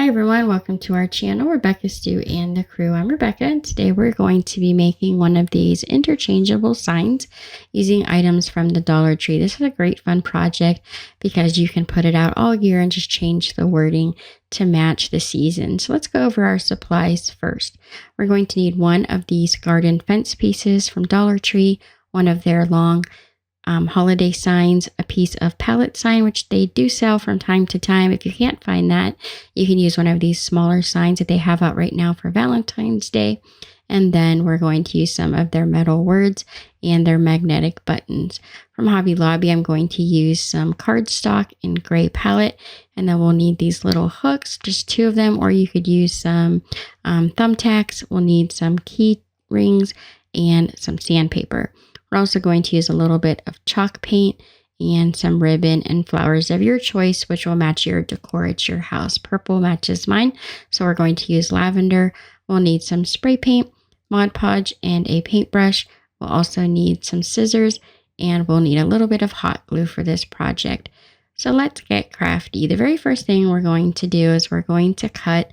everyone, welcome to our channel, Rebecca Stu and the crew. I'm Rebecca, and today we're going to be making one of these interchangeable signs using items from the Dollar Tree. This is a great fun project because you can put it out all year and just change the wording to match the season. So let's go over our supplies first. We're going to need one of these garden fence pieces from Dollar Tree, one of their long holiday signs, a piece of pallet sign, which they do sell from time to time. If you can't find that, you can use one of these smaller signs that they have out right now for Valentine's Day. And then we're going to use some of their metal words and their magnetic buttons. From Hobby Lobby, I'm going to use some cardstock in gray palette, and then we'll need these little hooks, just 2 of them, or you could use some thumbtacks. We'll need some key rings and some sandpaper. We're also going to use a little bit of chalk paint and some ribbon and flowers of your choice, which will match your decor at your house. Purple matches mine, so we're going to use lavender. We'll need some spray paint, Mod Podge, and a paintbrush. We'll also need some scissors, and we'll need a little bit of hot glue for this project. So let's get crafty. The very first thing we're going to do is we're going to cut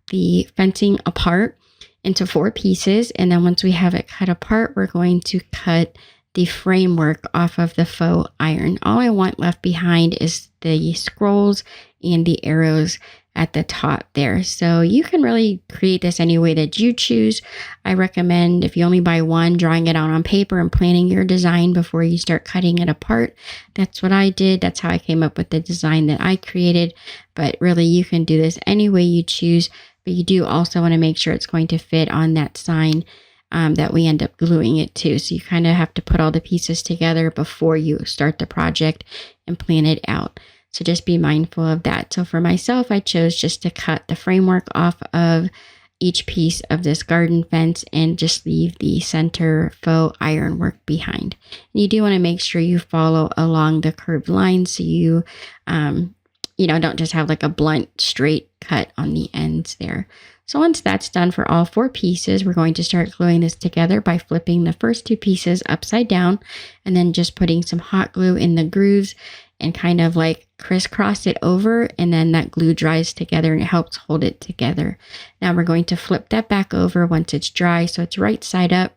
the fencing apart into 4 pieces, and then once we have it cut apart, we're going to cut the framework off of the faux iron. All I want left behind is the scrolls and the arrows at the top there. So you can really create this any way that you choose. I recommend, if you only buy one, drawing it out on paper and planning your design before you start cutting it apart. That's what I did. That's how I came up with the design that I created. But really, you can do this any way you choose. But you do also want to make sure it's going to fit on that sign that we end up gluing it to. So you kind of have to put all the pieces together before you start the project and plan it out. So just be mindful of that. So for myself, I chose just to cut the framework off of each piece of this garden fence and just leave the center faux ironwork behind. And you do want to make sure you follow along the curved lines so you don't just have like a blunt straight cut on the ends there. So once that's done for all 4 pieces, we're going to start gluing this together by flipping the first 2 pieces upside down and then just putting some hot glue in the grooves and kind of like crisscross it over, and then that glue dries together and it helps hold it together. Now we're going to flip that back over once it's dry so it's right side up.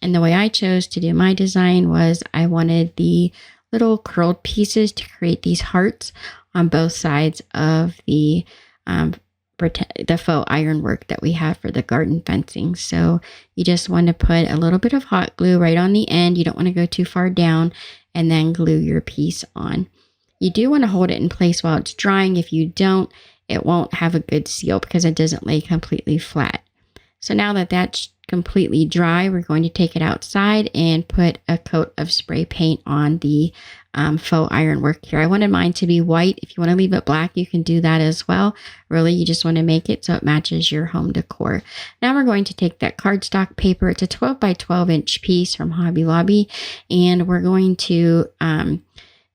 And the way I chose to do my design was I wanted the little curled pieces to create these hearts on both sides of the faux ironwork that we have for the garden fencing. So you just want to put a little bit of hot glue right on the end. You don't want to go too far down, and then glue your piece on. You do want to hold it in place while it's drying. If you don't, it won't have a good seal because it doesn't lay completely flat. So now that that's completely dry, we're going to take it outside and put a coat of spray paint on the faux ironwork here. I wanted mine to be white. If you want to leave it black, you can do that as well. Really, you just want to make it so it matches your home decor. Now we're going to take that cardstock paper. It's a 12 by 12 inch piece from Hobby Lobby, and we're going to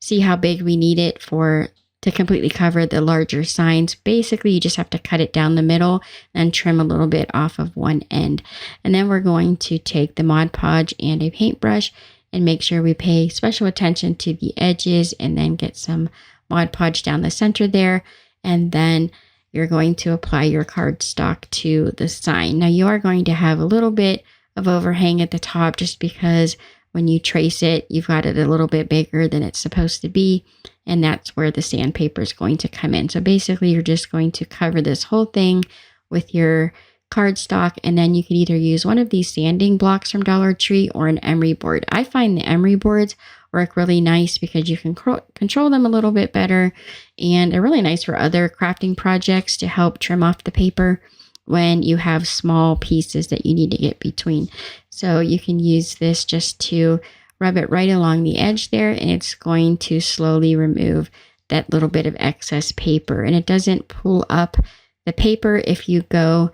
see how big we need it to completely cover the larger signs. Basically, you just have to cut it down the middle and trim a little bit off of one end. And then we're going to take the Mod Podge and a paintbrush and make sure we pay special attention to the edges, and then get some Mod Podge down the center there. And then you're going to apply your cardstock to the sign. Now you are going to have a little bit of overhang at the top just because when you trace it, you've got it a little bit bigger than it's supposed to be. And that's where the sandpaper is going to come in. So basically, you're just going to cover this whole thing with your cardstock, and then you can either use one of these sanding blocks from Dollar Tree or an emery board. I find the emery boards work really nice because you can control them a little bit better, and they're really nice for other crafting projects to help trim off the paper when you have small pieces that you need to get between. So you can use this just to rub it right along the edge there, and it's going to slowly remove that little bit of excess paper. And it doesn't pull up the paper if you go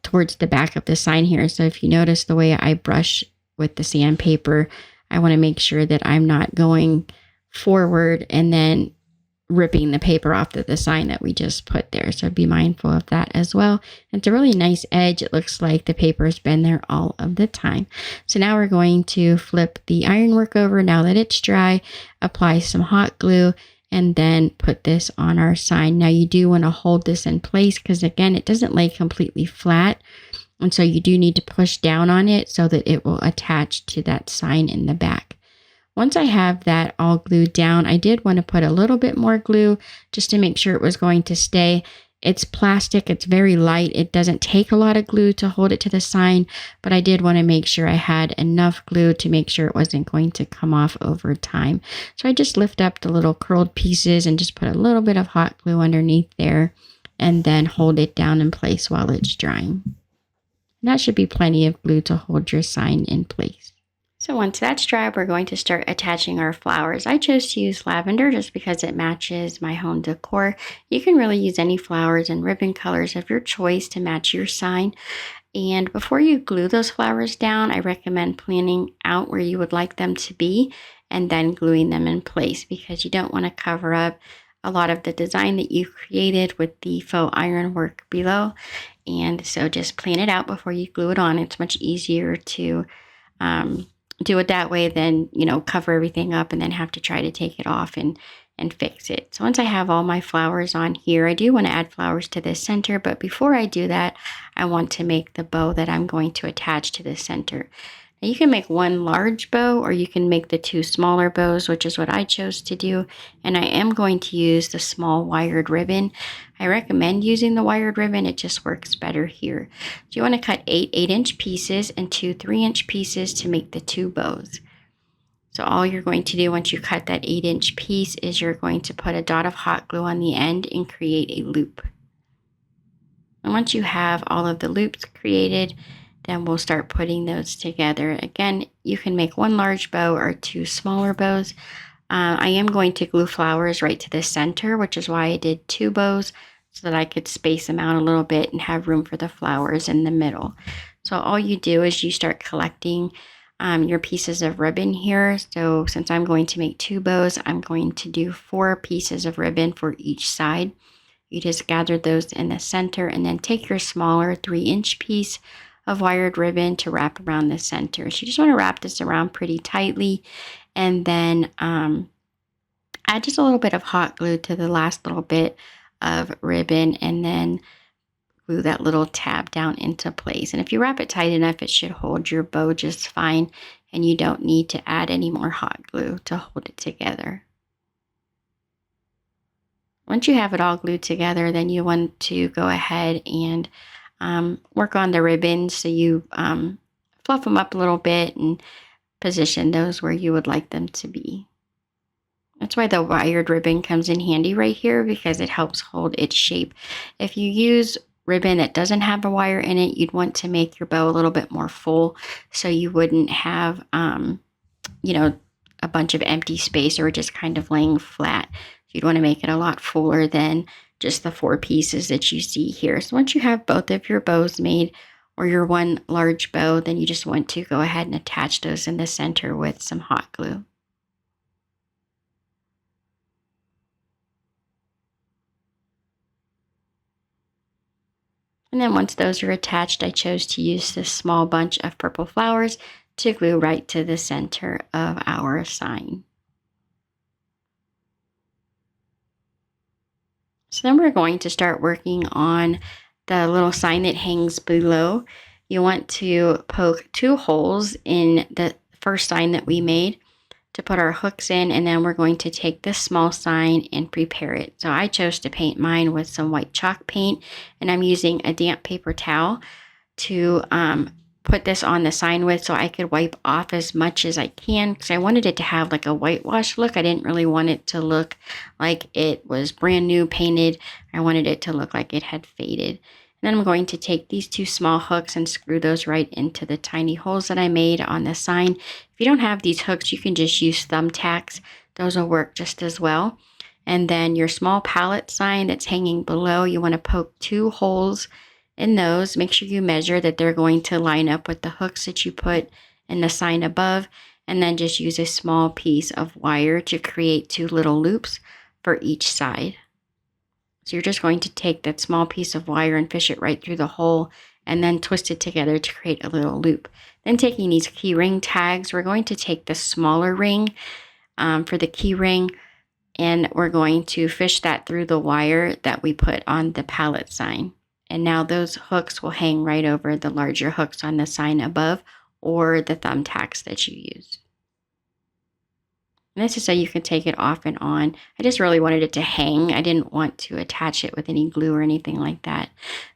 towards the back of the sign here. So if you notice the way I brush with the sandpaper, I want to make sure that I'm not going forward and then ripping the paper off the sign that we just put there. So be mindful of that as well. It's a really nice edge. It looks like the paper has been there all of the time. So now we're going to flip the ironwork over now that it's dry, apply some hot glue, and then put this on our sign. Now you do want to hold this in place because again, it doesn't lay completely flat. And so you do need to push down on it so that it will attach to that sign in the back. Once I have that all glued down, I did want to put a little bit more glue just to make sure it was going to stay. It's plastic, it's very light. It doesn't take a lot of glue to hold it to the sign, but I did want to make sure I had enough glue to make sure it wasn't going to come off over time. So I just lift up the little curled pieces and just put a little bit of hot glue underneath there and then hold it down in place while it's drying. And that should be plenty of glue to hold your sign in place. So once that's dry, we're going to start attaching our flowers. I chose to use lavender just because it matches my home decor. You can really use any flowers and ribbon colors of your choice to match your sign. And before you glue those flowers down, I recommend planning out where you would like them to be and then gluing them in place because you don't want to cover up a lot of the design that you created with the faux ironwork below. And so just plan it out before you glue it on. It's much easier to do it that way than, cover everything up and then have to try to take it off and fix it. So once I have all my flowers on here, I do want to add flowers to the center, but before I do that, I want to make the bow that I'm going to attach to the center. Now you can make one large bow or you can make the two smaller bows, which is what I chose to do. And I am going to use the small wired ribbon. I recommend using the wired ribbon. It just works better here. So you want to cut 8 8-inch pieces and 2 3-inch pieces to make the two bows. So all you're going to do once you cut that 8-inch piece is you're going to put a dot of hot glue on the end and create a loop. And once you have all of the loops created, then we'll start putting those together. Again, you can make one large bow or 2 smaller bows. I am going to glue flowers right to the center, which is why I did 2 bows so that I could space them out a little bit and have room for the flowers in the middle. So all you do is you start collecting your pieces of ribbon here. So since I'm going to make 2 bows, I'm going to do 4 pieces of ribbon for each side. You just gather those in the center and then take your smaller 3-inch piece of wired ribbon to wrap around the center. So you just want to wrap this around pretty tightly and then add just a little bit of hot glue to the last little bit of ribbon and then glue that little tab down into place. And if you wrap it tight enough, it should hold your bow just fine and you don't need to add any more hot glue to hold it together. Once you have it all glued together, then you want to go ahead and work on the ribbons. So you fluff them up a little bit and position those where you would like them to be. That's why the wired ribbon comes in handy right here because it helps hold its shape. If you use ribbon that doesn't have a wire in it, you'd want to make your bow a little bit more full so you wouldn't have, a bunch of empty space or just kind of laying flat. You'd want to make it a lot fuller than just the 4 pieces that you see here. So once you have both of your bows made or your one large bow, then you just want to go ahead and attach those in the center with some hot glue. And then once those are attached, I chose to use this small bunch of purple flowers to glue right to the center of our sign. So then we're going to start working on the little sign that hangs below. You want to poke 2 holes in the first sign that we made to put our hooks in, and then we're going to take this small sign and prepare it. So I chose to paint mine with some white chalk paint, and I'm using a damp paper towel to put this on the sign with so I could wipe off as much as I can because I wanted it to have like a whitewash look. I didn't really want it to look like it was brand new painted. I wanted it to look like it had faded. And then I'm going to take these 2 small hooks and screw those right into the tiny holes that I made on the sign. If you don't have these hooks, you can just use thumbtacks. Those will work just as well. And then your small pallet sign that's hanging below, you want to poke 2 holes in those. Make sure you measure that they're going to line up with the hooks that you put in the sign above. And then just use a small piece of wire to create 2 little loops for each side. So you're just going to take that small piece of wire and fish it right through the hole and then twist it together to create a little loop. Then taking these key ring tags, we're going to take the smaller ring for the key ring, And we're going to fish that through the wire that we put on the pallet sign. And now those hooks will hang right over the larger hooks on the sign above or the thumbtacks that you use. And this is so you can take it off and on. I just really wanted it to hang. I didn't want to attach it with any glue or anything like that.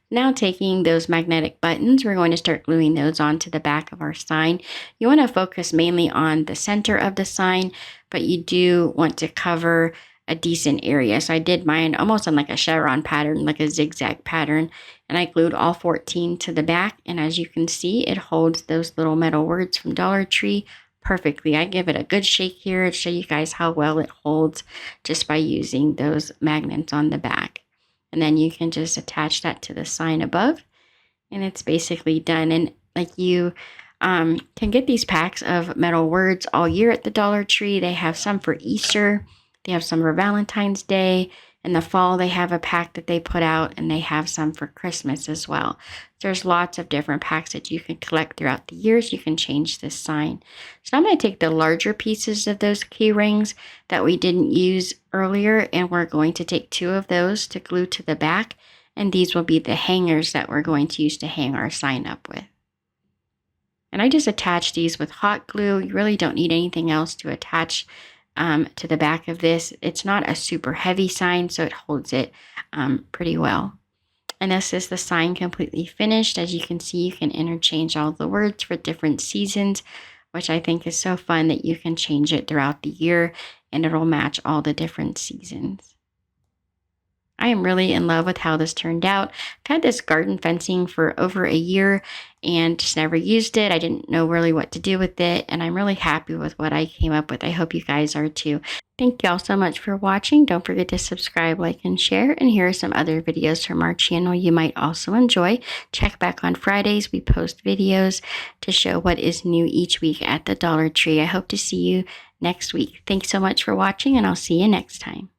Now taking those magnetic buttons, we're going to start gluing those onto the back of our sign. You want to focus mainly on the center of the sign, but you do want to cover a decent area. So I did mine almost on like a chevron pattern, like a zigzag pattern, and I glued all 14 to the back. And as you can see, it holds those little metal words from Dollar Tree perfectly. I give it a good shake here to show you guys how well it holds just by using those magnets on the back. And then you can just attach that to the sign above, and it's basically done. And like you can get these packs of metal words all year at the Dollar Tree. They have some for Easter, they have some for Valentine's Day. In the fall, they have a pack that they put out, and they have some for Christmas as well. There's lots of different packs that you can collect throughout the years. You can change this sign. So I'm going to take the larger pieces of those key rings that we didn't use earlier, and we're going to take 2 of those to glue to the back. And these will be the hangers that we're going to use to hang our sign up with. And I just attached these with hot glue. You really don't need anything else to attach to the back of this. It's not a super heavy sign, so it holds it pretty well. And this is the sign completely finished. As you can see, you can interchange all the words for different seasons, which I think is so fun that you can change it throughout the year and it'll match all the different seasons. I am really in love with how this turned out. I've had this garden fencing for over a year and just never used it. I didn't know really what to do with it, and I'm really happy with what I came up with. I hope you guys are too. Thank you all so much for watching. Don't forget to subscribe, like, and share. And here are some other videos from our channel you might also enjoy. Check back on Fridays. We post videos to show what is new each week at the Dollar Tree. I hope to see you next week. Thanks so much for watching, and I'll see you next time.